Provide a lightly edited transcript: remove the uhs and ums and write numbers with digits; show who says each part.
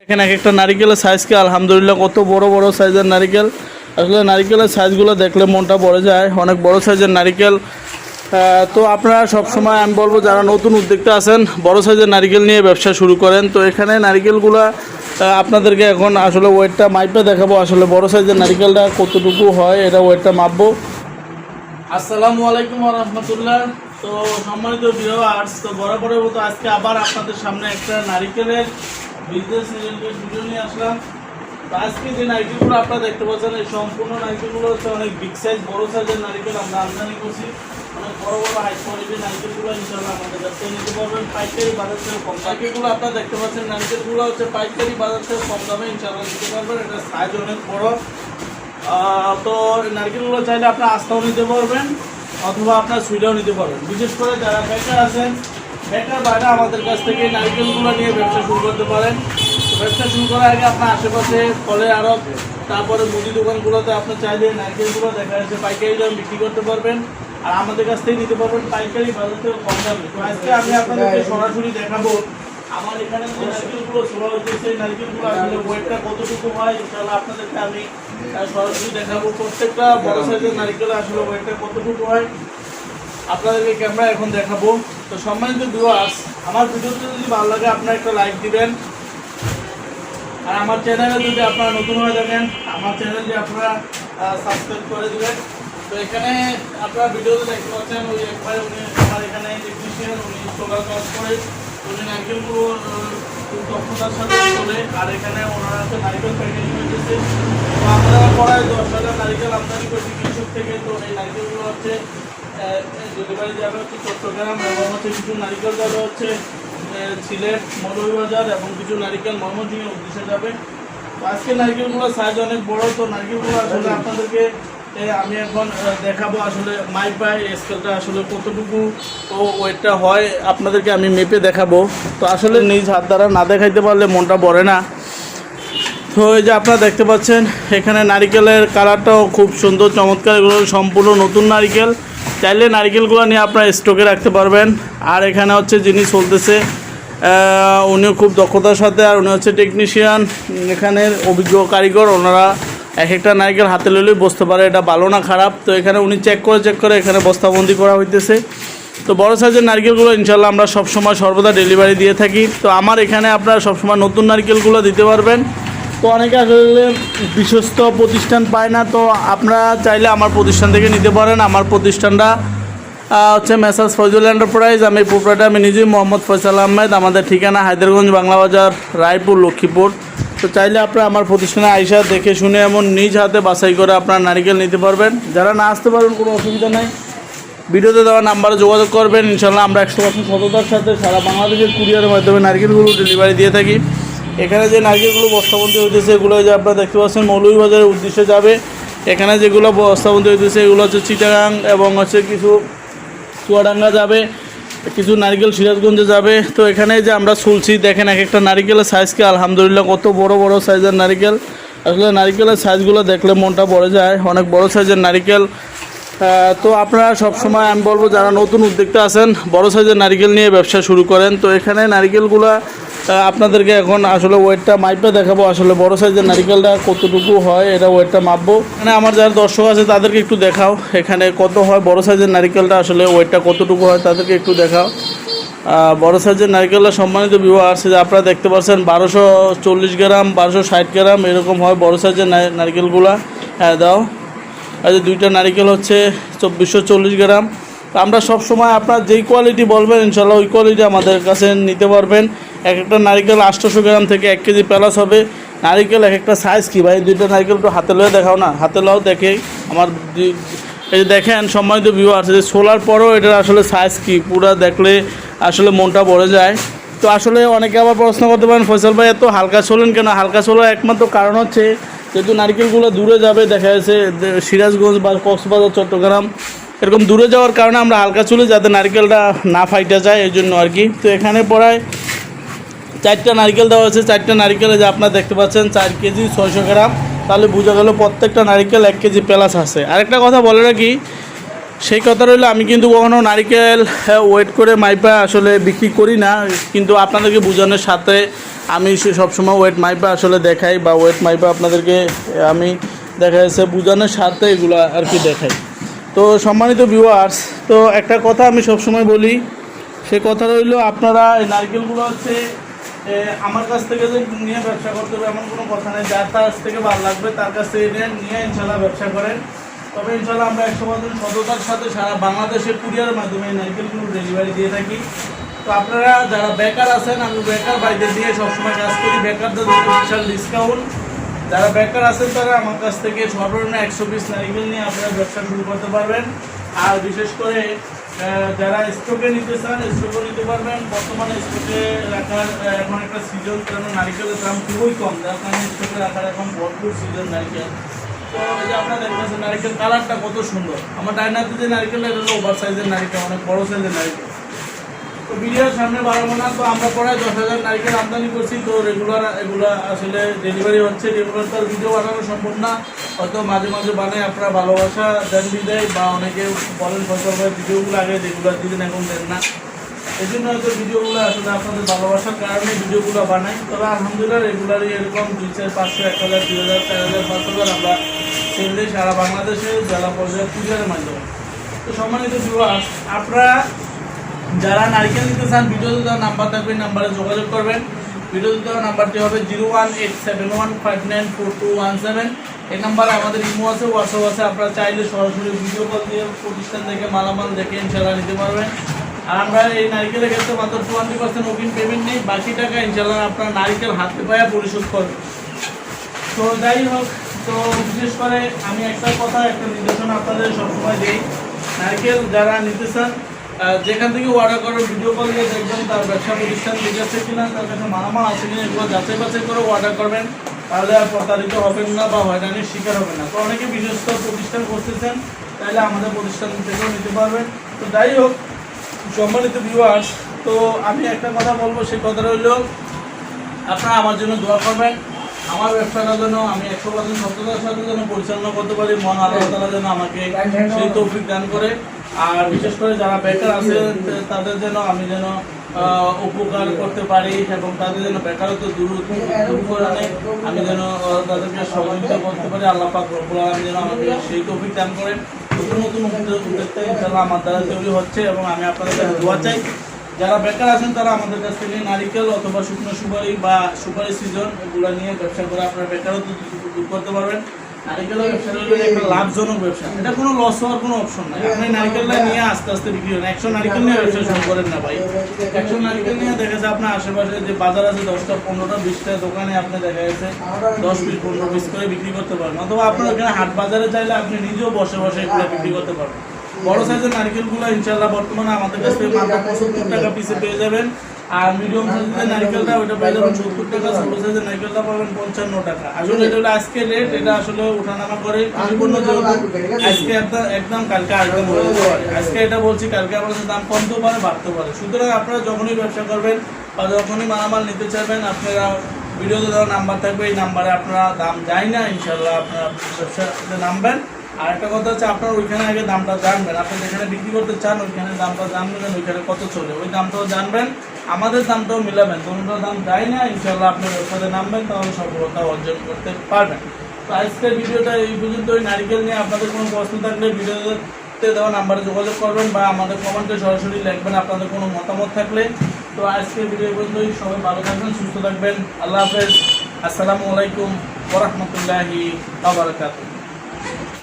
Speaker 1: এখানে এক একটা নারিকেলের সাইজ কি আলহামদুলিল্লাহ কত বড় বড় সাইজের নারিকেল। আসলে নারিকেলের সাইজগুলো দেখলে মনটা ভরে যায়, অনেক বড় সাইজের নারিকেল। তো আপনারা সবসময় আমি বলবো যারা নতুন উদ্যোক্তা আছেন বড় সাইজের নারিকেল নিয়ে ব্যবসা শুরু করেন। তো এখানে নারিকেলগুলো আপনাদেরকে এখন আসলে ওয়েটটা মাইপে দেখাবো, আসলে বড় সাইজের নারিকেলটা কতটুকু হয় এটা ওয়েটটা মাপবো। আসসালামু আলাইকুম ওয়া রাহমাতুল্লাহ। তো সম্মানিত ভিউয়ার্স, তো বরাবরের মতো আজকে আবার আপনাদের সামনে একটা নারিকেলের বিজনেস রিলেটেড ভিডিও নিয়ে আসলাম। তো আজকে যে নারিকেলগুলো আপনারা দেখতে পাচ্ছেন এই সম্পূর্ণ নারিকেলগুলো হচ্ছে অনেক বিগ সাইজ বড় সাইজের নারিকেল আমরা আমদানি করছি। অনেক বড় বড় হাই কোয়ালিটির নারিকেলগুলো ইনশাআল্লাহ আমাদের কাছ থেকে নিতে পারবেন পাইকারি বাজার থেকে কম। নারিকেলগুলো আপনারা দেখতে পাচ্ছেন নারিকেলগুলো হচ্ছে পাইকারি বাজার থেকে কম দামে ইনশাআল্লাহ নিতে পারবেন। এটা সাইজ অনেক বড়। তো নারকেলগুলো চাইলে আপনার আস্তাও নিতে পারবেন অথবা আপনার সুইটাও নিতে পারবেন। বিশেষ করে যারা বেকার আছেন, বেকার বাইরে আমাদের কাছ থেকে নারকেলগুলো নিয়ে ব্যবসা শুরু করতে পারেন। তো ব্যবসা শুরু করার আগে আপনার আশেপাশে ফলের আড়ত, তারপরে মুদি দোকানগুলোতে আপনার চাইলে নারকেলগুলো দেখা যাচ্ছে পাইকারি দাম বিক্রি করতে পারবেন, আর আমাদের কাছ থেকে নিতে পারবেন পাইকারি বাজার থেকে কম দামে। তো আজকে আমি আপনাদেরকে সরাসরি দেখাবো আমার এখানে যে নারকেলগুলো ছোড়া হচ্ছে সেই নারকেলগুলো আসলে ওয়েটটা কতটুকু হয় ইনশাআল্লাহ আপনাদেরকে আমি সরাসরি দেখাবো। প্রত্যেকটা বড় সাইজের নারকেল আসলে ওয়েটটা কতটুকু হয় আপনাদেরকে ক্যামেরা এখন দেখাবো। তো সম্মানিত ভিউয়ার্স, আমার ভিডিওতে যদি ভালো লাগে আপনারা একটা লাইক দিবেন, আর আমার চ্যানেলে যদি আপনারা নতুন হয়ে থাকেন আমার চ্যানেলটি আপনারা সাবস্ক্রাইব করে দেবেন। তো এখানে আপনারা ভিডিওতে দেখতে পাচ্ছেন ওই একবার উনি আমার এখানে টেকনিশিয়ান, উনি সোলার কাজ করে, উনি নারকেলগুলো খুব দক্ষতার সাথে চলে, আর এখানে ওনারা হচ্ছে নারকেল প্যাকেজিং হয়েছে। তো আমরা প্রায় 10,000 নারকেল আমদানি করছি কৃষক থেকে। তো এই নারকেলগুলো হচ্ছে ডেলিভারি যাবে হচ্ছে চট্টগ্রাম, এবং হচ্ছে কিছু নারকেল যাবে হচ্ছে সিলেট, মৌলভীবাজার, এবং কিছু নারকেল ময়মনসিংহের উদ্দেশ্যে যাবে। তো আজকে নারকেলগুলোর সাইজ অনেক বড়। তো নারকেলগুলো আসলে আপনাদেরকে আমি এখন দেখাবো আসলে মাইপাই স্কেলটা আসলে কতটুকু ও ওয়েটটা হয় আপনাদেরকে আমি মেপে দেখাবো। তো আসলে নিজ হাত দ্বারা না দেখাইতে পারলে মনটা ভরে না। তো এই যে আপনারা দেখতে পাচ্ছেন এখানে নারিকেলের কালারটাও খুব সুন্দর চমৎকার, এগুলো সম্পূর্ণ নতুন নারিকেল। চাইলে নারিকেলগুলো নিয়ে আপনারা স্টকে রাখতে পারবেন। আর এখানে হচ্ছে যিনি চলতেছে উনিও খুব দক্ষতার সাথে, আর উনি হচ্ছে টেকনিশিয়ান, এখানের অভিজ্ঞ কারিগর। ওনারা এক একটা নারকেল হাতে লইলেই বুঝতে পারে এটা ভালো না খারাপ। তো এখানে উনি চেক করে এখানে বস্তাবন্দি করা হইতেছে। তো বড় সাইজের নারকেলগুলো ইনশাল্লাহ আমরা সবসময় সর্বদা ডেলিভারি দিয়ে থাকি। তো আমার এখানে আপনারা সবসময় নতুন নারকেলগুলো দিতে পারবেন। তো অনেকে আসলে বিশ্বস্ত প্রতিষ্ঠান পায় না, তো আপনারা চাইলে আমার প্রতিষ্ঠান থেকে নিতে পারেন। আমার প্রতিষ্ঠানটা হচ্ছে মেসার্স ফয়জুল এন্টারপ্রাইজ। আমি প্রোপ্রাইটার, আমি নিজেই মোহাম্মদ ফয়সাল আহমেদ। আমাদের ঠিকানা হায়দ্রারগঞ্জ, বাংলা বাজার, রায়পুর, লক্ষ্মীপুর। তো চাইলে আপনারা আমার প্রতিষ্ঠানে আইসা দেখে শুনে এমন নিজ হাতে বাছাই করে আপনারা নারকেল নিতে পারবেন। যারা না আসতে পারবেন কোনো অসুবিধা নেই, ভিডিওতে দেওয়া নাম্বারে যোগাযোগ করবেন। ইনশাল্লাহ আমরা 100% সততার সাথে সারা বাংলাদেশের কুরিয়ারের মাধ্যমে নারকেলগুলো ডেলিভারি দিয়ে থাকি। এখানে যে নারকেলগুলো বস্তাবন্দি হইতেছে এগুলো যে আপনারা দেখতে পাচ্ছেন মৌলভীবাজারের উদ্দেশ্যে যাবে। এখানে যেগুলো বস্তাবন্দি হইতেছে এগুলো হচ্ছে চিটাগাং, এবং হচ্ছে কিছু চুয়াডাঙ্গা যাবে, কিছু নারকেল সিরাজগঞ্জে যাবে। তো এখানে যে আমরা চলছি দেখেন এক একটা নারকেলের সাইজ কি আলহামদুলিল্লাহ কত বড় বড় সাইজের নারকেল। আসলে নারকেলের সাইজগুলো দেখলে মনটা ভরে যায়, অনেক বড় সাইজের নারকেল। তো আপনারা সবসময় আমি বলবো যারা নতুন উদ্যোক্তা আছেন বড় সাইজের নারকেল নিয়ে ব্যবসা শুরু করেন। তো এখানে নারকেলগুলো আপনাদেরকে এখন আসলে ওয়েটটা মাইপে দেখাবো, আসলে বড় সাইজের নারকেলটা কতটুকু হয় এটা ওয়েটটা মাপবো। এখানে আমার যারা দর্শক আছে তাদেরকে একটু দেখাও এখানে কত হয় বড় সাইজের নারকেলটা, আসলে ওয়েটটা কতটুকু হয় তাদেরকে একটু দেখাও। বড় সাইজের নারকেলটা সম্মানিত ভিউয়ার্স যে আপনারা দেখতে পাচ্ছেন 1240 গ্রাম, 1260 গ্রাম এরকম হয় বড় সাইজের নারকেলগুলা। হ্যাঁ দাও, আর যে দুইটা নারকেল হচ্ছে 2440 গ্রাম। তো আমরা সবসময় আপনার যেই কোয়ালিটি বলবেন ইনশাল্লাহ ওই কোয়ালিটি আমাদের কাছে নিতে পারবেন। এক একটা নারকেল 800 গ্রাম থেকে 1 কেজি প্লাস হবে। নারকেল এক একটা সাইজ কি ভাই, দুইটা নারকেল একটু হাতে লয়ে দেখাও না, হাতে লাও দেখে আমার। এই যে দেখেন সম্মানিত ভিউয়ার্স যে সোলার পরও এটার আসলে সাইজ কি পুরো দেখলে আসলে মনটা ভরে যায়। তো আসলে অনেকে আবার প্রশ্ন করতে পারেন ফয়সাল ভাই এত হালকা চলেন কেন? হালকা চলার একমাত্র কারণ হচ্ছে যেহেতু নারকেলগুলো দূরে যাবে, দেখা যাচ্ছে সিরাজগঞ্জ বা কক্সবাজার, চট্টগ্রাম এরকম দূরে যাওয়ার কারণে আমরা হালকা চলে যাতে নারকেলটা না ফাইটা যায় এই জন্য আর কি। তো এখানে প্রায় 4টা নারকেল দেওয়া হয়েছে। 4টা নারকেলে যে আপনারা দেখতে পাচ্ছেন 4 কেজি 600 গ্রাম, তাহলে বোঝা গেল প্রত্যেকটা নারকেল 1 কেজি প্লাস আছে। আরেকটা কথা বলে রাখি, সেই কথা রইলো, আমি কিন্তু কখনো নারিকেল ওয়েট করে মাইপা আসলে বিক্রি করি না, কিন্তু আপনাদেরকে বোঝানোর সাথে আমি সবসময় ওয়েট মাইপা আসলে দেখাই, বা ওয়েট মাইপা আপনাদেরকে আমি দেখা যাচ্ছে বোঝানোর সাথে এগুলো আর কি দেখাই। তো সম্মানিত ভিউয়ার্স, তো একটা কথা আমি সবসময় বলি, সে কথা রইলো, আপনারা এই নারকেলগুলো হচ্ছে আমার কাছ থেকে যে নিয়ে ব্যবসা করতে হবে এমন কোনো কথা নেই। যার কাছ থেকে ভালো লাগবে তার কাছ থেকে নিয়ে ইনশাল্লাহ ব্যবসা করেন। তবে ইনশাল্লাহ আমরা 100% সততার সাথে সারা বাংলাদেশে কুরিয়ারের মাধ্যমে এই নারকেলগুলো ডেলিভারি দিয়ে থাকি। তো আপনারা যারা বেকার আছেন, আমি বেকার ভাইদের দিয়ে সবসময় কাজ করি, বেকারদের জন্য বিশাল ডিসকাউন্ট। যারা বেকার আছেন তারা আমার কাছ থেকে সর্বনিম্ন 100 পিস নারকেল নিয়ে আপনারা ব্যবসা শুরু করতে পারবেন। আর বিশেষ করে যারা স্টকে নিতে চান স্টকে নিতে পারবেন। বর্তমানে স্টকে রাখার এখন একটা সিজন, কারণ নারকেলের দাম খুবই কম, যার কারণে স্টকে রাখার এখন ভরপুর সিজন নারকেল। তো এই যে আপনারা দেখতেছেন নারকেল কালারটা কত সুন্দর। আমার ডাইনাতে যে নারকেলটা এটা হলো ওভার সাইজের নারকেল, অনেক বড় সাইজের নারকেল। তো ভিডিওর সামনে বাড়াবো না, তো আমরা প্রায় 10,000 নারকেল আমদানি করছি। তো রেগুলার এগুলো আসলে ডেলিভারি হচ্ছে, রেগুলার তার ভিডিও বানানো সম্ভব না, হয়তো মাঝে মাঝে বানাই। আপনারা ভালোবাসা দেন বিদায়, বা অনেকে বলেন ফসল ভাই ভিডিওগুলো আগে রেগুলার দিলেন এখন দেন না, এই জন্য হয়তো ভিডিওগুলো আসলে আপনাদের ভালোবাসার কারণে ভিডিওগুলো বানাই। তবে আলহামদুলিল্লাহ রেগুলারই এরকম 200, 500, 1000, 2000, 4000, 5000 আমরা সেল দিই সারা বাংলাদেশে জেলা পর্যায়ে কুরিয়ারের মাধ্যমে। তো সম্মানিত ভিউয়ার্স, আপনারা যারা নারকেল নিতে চান, ভিডিওতে দেওয়া নাম্বার থাকবে, নাম্বারে যোগাযোগ করবেন। ভিডিওতে দেওয়া নাম্বারটি হবে 01871594217। এই নাম্বারে আমাদের ইমো আছে, হোয়াটসঅ্যাপ আছে। আপনারা চাইলে সরাসরি ভিডিও কল দিয়ে প্রতিষ্ঠান থেকে মালামাল দেখে ইনশাল্লাহ নিতে পারবেন। আর আমরা এই নারকেলের ক্ষেত্রে মাত্র 20% অগ্রিম পেমেন্ট নেই, বাকি টাকা ইনশাল্লাহ আপনার নারকেল হাতে পায়ে পরিশোধ করবেন। তো যাই হোক, তো বিশেষ করে আমি একটা কথা, একটা নির্দেশনা আপনাদের সবসময় দিই, নারকেল যারা নিতে চান যেখান থেকে অর্ডার করবেন ভিডিও কল দিয়ে দেখবেন তার ব্যবসা প্রতিষ্ঠান ঠিক আছে কিনা, তার কাছে মালামাল আছে কিনা, এগুলো যাচাই বাছাই করে অর্ডার করবেন। তাহলে আর প্রতারিত হবেন না বা হয়রানির শিকার হবেন না। তো অনেকে বিশ্বস্ত প্রতিষ্ঠান করতেছেন, তাহলে আমাদের প্রতিষ্ঠান থেকেও নিতে পারবেন। তো যাই হোক সম্মানিত ভিউয়ার্স, তো আমি একটা কথা বলবো, সেই কথাটা হইল আপনারা আমার জন্য দোয়া করবেন। আমার ব্যবসাটা যেন আমি 100% সততার সাথে যেন পরিচালনা করতে পারি, মন আল্লাহ তাআলা যেন আমাকে সেই তৌফিক দান করে। আর বিশেষ করে যারা বেকার আছে তাদের যেন আমি যেন উপকার করতে পারি, এবং তাদের যেন বেকারত্ব দূর করে আমি যেন তাদেরকে সহযোগিতা করতে পারি। আল্লাহ পাক রব্বুল আলামিন যেন আমাকে সেই তৌফিক দান করেন। নতুন নতুন উদ্যোক্তা ইনশাআল্লাহ আমার দ্বারা তৈরি হচ্ছে, এবং আমি আপনাদের কাছে দোয়া চাই যারা বেকার আছেন তারা আমাদের কাছ থেকে নারিকেল অথবা শুকনো সুপারি বা সুপারি সিজন এগুলো নিয়ে ব্যবসা করে আপনারা বেকারত্ব দূর করতে পারবেন। নারিকেলের ব্যবসা হলো একটা লাভজনক ব্যবসা, এটা কোনো লস হওয়ার কোনো অপশন নাই। আপনি নারিকেলটা নিয়ে আস্তে আস্তে বিক্রি করেন, 100 নারিকেল নিয়ে ব্যবসা শুরু করেন না ভাই। 100 নারিকেল নিয়ে দেখা যায় আপনার আশেপাশে যে বাজার আছে 10টা, 15টা, 20টা দোকানে আপনি দেখা গেছে 10 পিস 15 পিস করে বিক্রি করতে পারেন। অথবা আপনার ওখানে হাট বাজারে চাইলে আপনি নিজেও বসে বসে এগুলো বিক্রি করতে পারবেন। বড় সাইজের নারিকেলগুলো ইনশাআল্লাহ বর্তমানে আমাদের কাছ থেকে মাত্র 75 টাকা পিসে পেয়ে যাবেন। আর মিডিয়াম সাইজের নারিকেলটা ওইটা পেয়ে যাবেন 70 টাকা, ছোট সাইজের নারিকেলটা পাবেন 55 টাকা। আসলে এটা হলো আজকে রেট, এটা আসলে ওঠানামা করে পরিপূর্ণ, যেহেতু আজকে একদম কালকে আরেকদম হয়ে যেতে পারে। আজকে এটা বলছি, কালকে আমাদের দাম কমতেও পারে বাড়তেও পারে। সুতরাং আপনারা যখনই ব্যবসা করবেন বা যখনই মালামাল নিতে চাইবেন, আপনারা ভিডিওতে দেওয়া নাম্বার থাকবে, এই নাম্বারে আপনারা দাম যায় না ইনশাল্লাহ আপনারা ব্যবসাতে নামবেন। আর একটা কথা হচ্ছে, আপনার ওইখানে আগে দামটা জানবেন, আপনি যেখানে বিক্রি করতে চান ওইখানে দামটা জানবেন, ওইখানে কত চলে ওই দামটাও জানবেন, আমাদের দামটাও মিলাবেন। দুটোর দাম যায় না ইনশাল্লাহ আপনি ব্যবসাতে নামবেন, তাহলে সফলতা অর্জন করতে পারবেন। তো আজকের ভিডিওটা এই পর্যন্ত। ওই নারিকেল নিয়ে আপনাদের কোনো প্রশ্ন থাকলে ভিডিওতে দেওয়া নাম্বারে যোগাযোগ করবেন, বা আমাদের কমেন্টে সরাসরি লিখবেন আপনাদের কোনো মতামত থাকলে। তো আজকের ভিডিও পর্যন্তই। সবাই ভালো থাকবেন, সুস্থ থাকবেন। আল্লাহ হাফেজ। আসসালামু আলাইকুম ওয়া রাহমাতুল্লাহি ওয়া বারাকাতুহু।